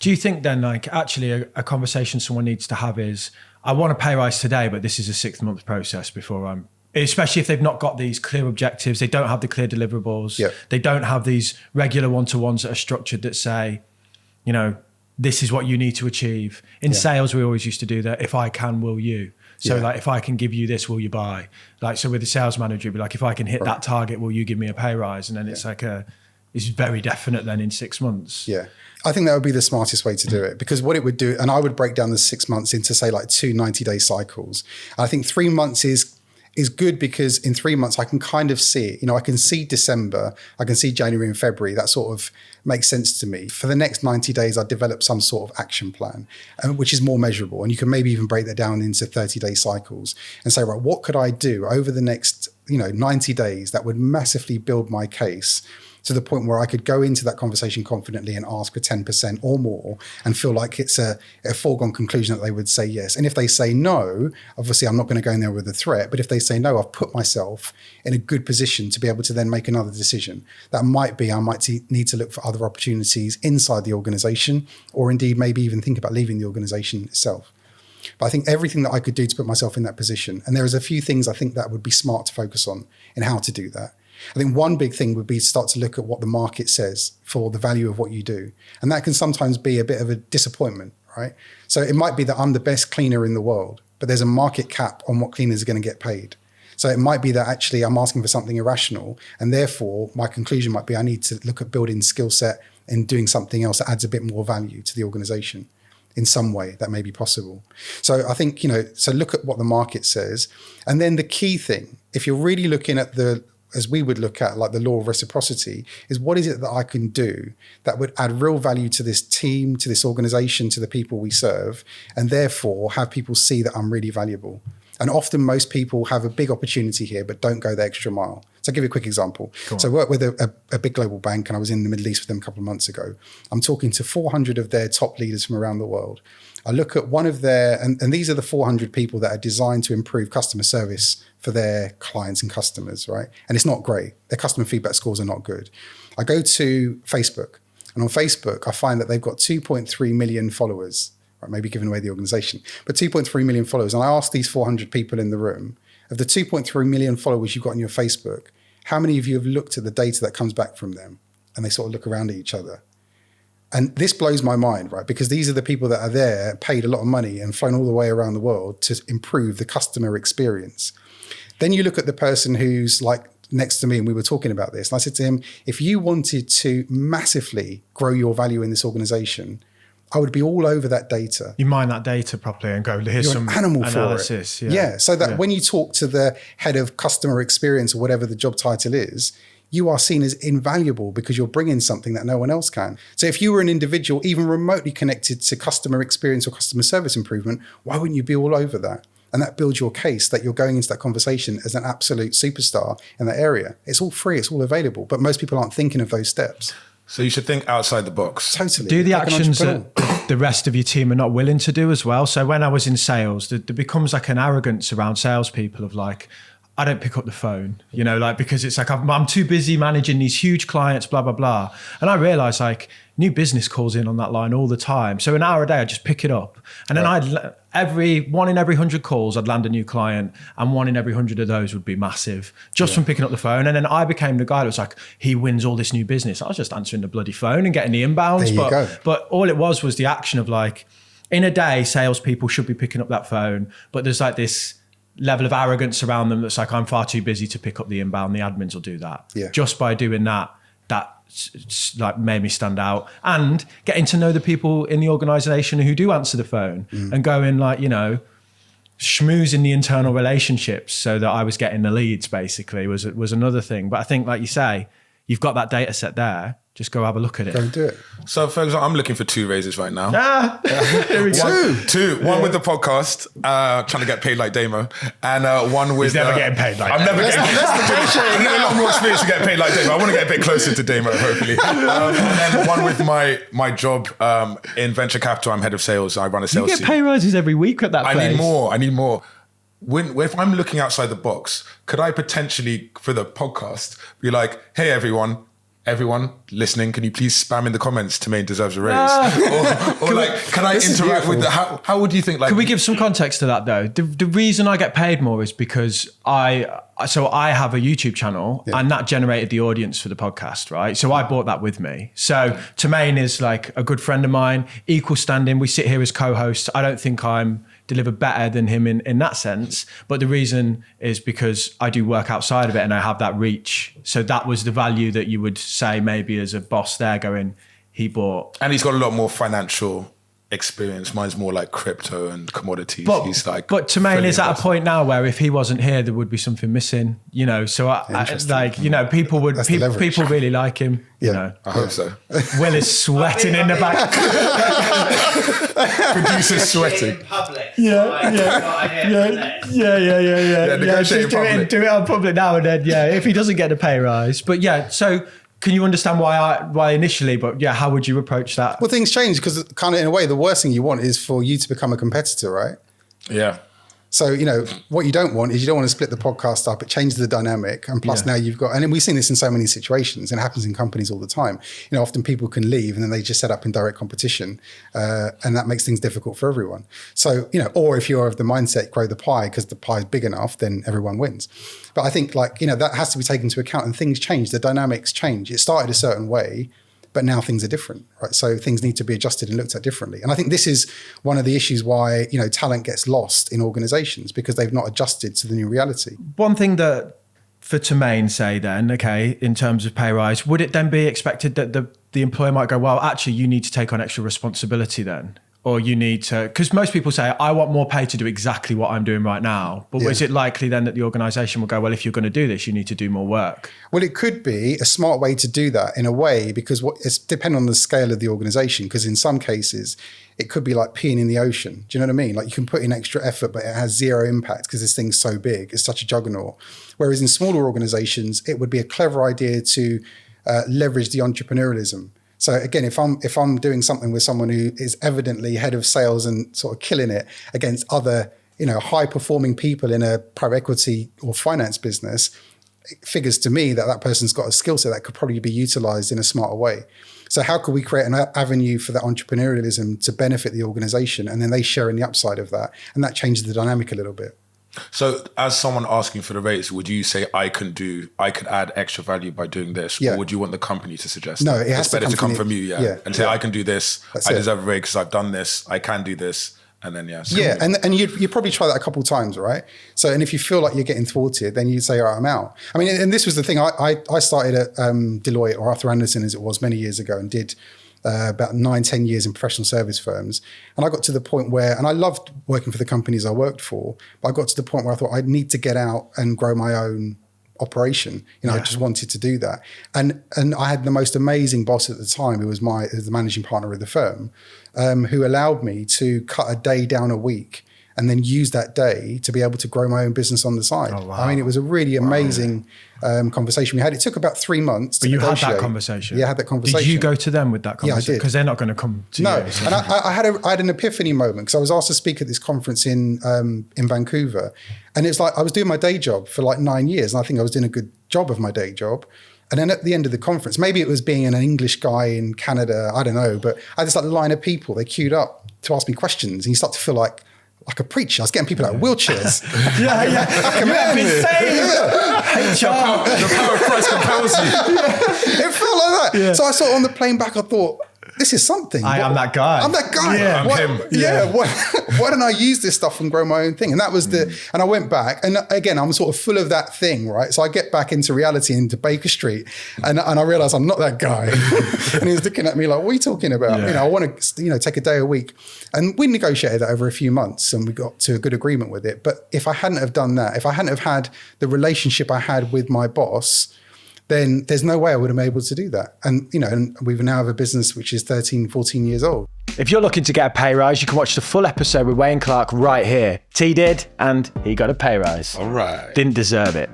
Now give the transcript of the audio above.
Do you think then, like, actually a conversation someone needs to have is, I want a pay rise today, but this is a 6-month process before especially if they've not got these clear objectives, they don't have the clear deliverables, they don't have these regular one-to-ones that are structured that say, you know, this is what you need to achieve. In sales, we always used to do that. If I can, will you? So like, if I can give you this, will you buy? Like, so with the sales manager, it'd be like, if I can hit that target, will you give me a pay rise? And then it's like it's very definite then in 6 months. Yeah. I think that would be the smartest way to do it, because what it would do, and I would break down the 6 months into, say, like 2 90-day cycles. And I think 3 months is good, because in 3 months I can kind of see it. You know, I can see December, I can see January and February. That sort of makes sense to me. For the next 90 days, I develop some sort of action plan, which is more measurable. And you can maybe even break that down into 30-day cycles and say, right, what could I do over the next 90 days that would massively build my case to the point where I could go into that conversation confidently and ask for 10% or more and feel like it's a foregone conclusion that they would say yes. And if they say no, obviously I'm not going to go in there with a threat, but if they say no, I've put myself in a good position to be able to then make another decision. That might be, I might need to look for other opportunities inside the organization, or indeed maybe even think about leaving the organization itself. But I think everything that I could do to put myself in that position, and there is a few things I think that would be smart to focus on in how to do that. I think one big thing would be to start to look at what the market says for the value of what you do. And that can sometimes be a bit of a disappointment, right? So it might be that I'm the best cleaner in the world, but there's a market cap on what cleaners are going to get paid. So it might be that actually I'm asking for something irrational, and therefore my conclusion might be I need to look at building skill set and doing something else that adds a bit more value to the organization in some way that may be possible. So I think, so look at what the market says. And then the key thing, if you're really looking at as we would look at like the law of reciprocity, is what is it that I can do that would add real value to this team, to this organization, to the people we serve, and therefore have people see that I'm really valuable. And often most people have a big opportunity here, but don't go the extra mile. So I'll give you a quick example. So I work with a big global bank, and I was in the Middle East with them a couple of months ago. I'm talking to 400 of their top leaders from around the world. I look at one of their, and these are the 400 people that are designed to improve customer service for their clients and customers, right? And it's not great. Their customer feedback scores are not good. I go to Facebook, and on Facebook, I find that they've got 2.3 million followers, right? Maybe giving away the organization, but 2.3 million followers. And I asked these 400 people in the room, of the 2.3 million followers you've got on your Facebook, how many of you have looked at the data that comes back from them? And they sort of look around at each other. And this blows my mind, right? Because these are the people that are there, paid a lot of money and flown all the way around the world to improve the customer experience. Then you look at the person who's like next to me, and we were talking about this. And I said to him, if you wanted to massively grow your value in this organization, I would be all over that data. You mine that data properly and go, here's some analysis. Yeah. So that when you talk to the head of customer experience or whatever the job title is, you are seen as invaluable because you're bringing something that no one else can. So if you were an individual, even remotely connected to customer experience or customer service improvement, why wouldn't you be all over that? And that builds your case that you're going into that conversation as an absolute superstar in that area. It's all free, it's all available, but most people aren't thinking of those steps. So you should think outside the box. Totally. Do the actions that the rest of your team are not willing to do as well. So when I was in sales, there becomes like an arrogance around salespeople of like, I don't pick up the phone, because it's like, I'm too busy managing these huge clients, blah, blah, blah. And I realized like new business calls in on that line all the time. So an hour a day, I'd just pick it up. And then one in every 100 calls, I'd land a new client, and 1 in every 100 of those would be massive just from picking up the phone. And then I became the guy that was like, he wins all this new business. I was just answering the bloody phone and getting the inbounds. But all it was the action of like, in a day, salespeople should be picking up that phone, but there's like this level of arrogance around them that's like, I'm far too busy to pick up the inbound. The admins will do that. Yeah. Just by doing that like made me stand out, and getting to know the people in the organization who do answer the phone and going like, schmoozing the internal relationships so that I was getting the leads basically was another thing. But I think, like you say, you've got that data set there. Just go have a look at it. Go and do it. So, for example, I'm looking for 2 raises right now. Here we go. Two. One with the podcast, trying to get paid like Damo, and one with... He's never getting paid like Damo. I'm never getting paid. I need a lot more experience to get paid like Damo. I want to get a bit closer to Damo, hopefully. And then one with my job in venture capital. I'm head of sales. I run a sales team. You get pay rises every week at that place. I need more. If I'm looking outside the box, could I potentially, for the podcast, be like, hey, everyone, everyone listening, can you please spam in the comments Tamain deserves a raise? Or like, can I interact with the, how would you think? Like, can we give some context to that though? The reason I get paid more is because I have a YouTube channel and that generated the audience for the podcast, right? So I bought that with me. So Tamain is like a good friend of mine, equal standing. We sit here as co-hosts. I don't think I'm deliver better than him in that sense. But the reason is because I do work outside of it and I have that reach. So that was the value that you would say maybe as a boss there going, he bought. And he's got a lot more financial experience. Mine's more like crypto and commodities. But Tamain is at a point now where if he wasn't here, there would be something missing, you know. So people really like him. Yeah. You know. I hope so. Will is sweating in the back. Producer's sweating. In public. Yeah. Just do it on public now and then. Yeah, if he doesn't get a pay rise, but yeah. So can you understand why initially? But yeah, how would you approach that? Well, things change because kind of in a way, the worst thing you want is for you to become a competitor, right? Yeah. So, you know, what you don't want is you don't want to split the podcast up. It changes the dynamic. And plus now you've got, and we've seen this in so many situations and it happens in companies all the time. You know, often people can leave and then they just set up in direct competition and that makes things difficult for everyone. So, you know, or if you're of the mindset, grow the pie because the pie is big enough, then everyone wins. But I think like, you know, that has to be taken into account and things change. The dynamics change. It started a certain way, but now things are different, right? So things need to be adjusted and looked at differently. And I think this is one of the issues why, you know, talent gets lost in organizations because they've not adjusted to the new reality. One thing that for Tamain say then, okay, in terms of pay rise, would it then be expected that the employer might go, well, actually you need to take on extra responsibility then? Or you need to, because most people say, I want more pay to do exactly what I'm doing right now. But is it likely then that the organization will go, well, if you're going to do this, you need to do more work? Well, it could be a smart way to do that in a way, because it's depending on the scale of the organization. Because in some cases, it could be like peeing in the ocean. Do you know what I mean? Like you can put in extra effort, but it has zero impact because this thing's so big. It's such a juggernaut. Whereas in smaller organizations, it would be a clever idea to leverage the entrepreneurialism. So again, if I'm doing something with someone who is evidently head of sales and sort of killing it against other, you know, high performing people in a private equity or finance business, it figures to me that person's got a skill set that could probably be utilized in a smarter way. So how could we create an avenue for that entrepreneurialism to benefit the organization and then they share in the upside of that? And that changes the dynamic a little bit. So as someone asking for the raise, would you say I could add extra value by doing this? Or would you want the company to suggest No, that? it has It's better to come from you, and say, I can do this, I deserve a raise because I've done this, I can do this. And then, and you probably try that a couple of times, right? So, and if you feel like you're getting thwarted, then you say, all right, I'm out. I mean, and this was the thing, I started at Deloitte or Arthur Andersen as it was many years ago and did about 9-10 years in professional service firms. And I got to the point where, and I loved working for the companies I worked for, but I got to the point where I thought I'd need to get out and grow my own operation. You know, I just wanted to do that. And I had the most amazing boss at the time, who was the managing partner of the firm, who allowed me to cut a day down a week and then use that day to be able to grow my own business on the side. Oh, wow. I mean, it was a really amazing conversation we had. It took about 3 months to negotiate. Had that conversation? Yeah, I had that conversation. Did you go to them with that conversation? Yeah, I did. Because they're not going to come to you. No, and I had an epiphany moment because I was asked to speak at this conference in Vancouver. And it's like I was doing my day job for like 9 years. And I think I was doing a good job of my day job. And then at the end of the conference, maybe it was being an English guy in Canada, I don't know, but I had this like line of people, they queued up to ask me questions. And you start to feel like a preacher. I was getting people out of wheelchairs. The power of Christ compels you. It felt like that. Yeah. So I saw on the plane back, I thought, this is something. I'm that guy. I'm that guy. Yeah. I'm him. Yeah. Why don't I use this stuff and grow my own thing? And that was and I went back, and again, I'm sort of full of that thing, right? So I get back into reality, into Baker Street, and I realized I'm not that guy. And he was looking at me like, what are you talking about? Yeah. You know, I want to, take a day a week. And we negotiated that over a few months and we got to a good agreement with it. But if I hadn't have done that, if I hadn't have had the relationship I had with my boss, then there's no way I would have been able to do that. And, and we now have a business which is 13, 14 years old. If you're looking to get a pay rise, you can watch the full episode with Wayne Clark right here. T did, and he got a pay rise. All right. Didn't deserve it.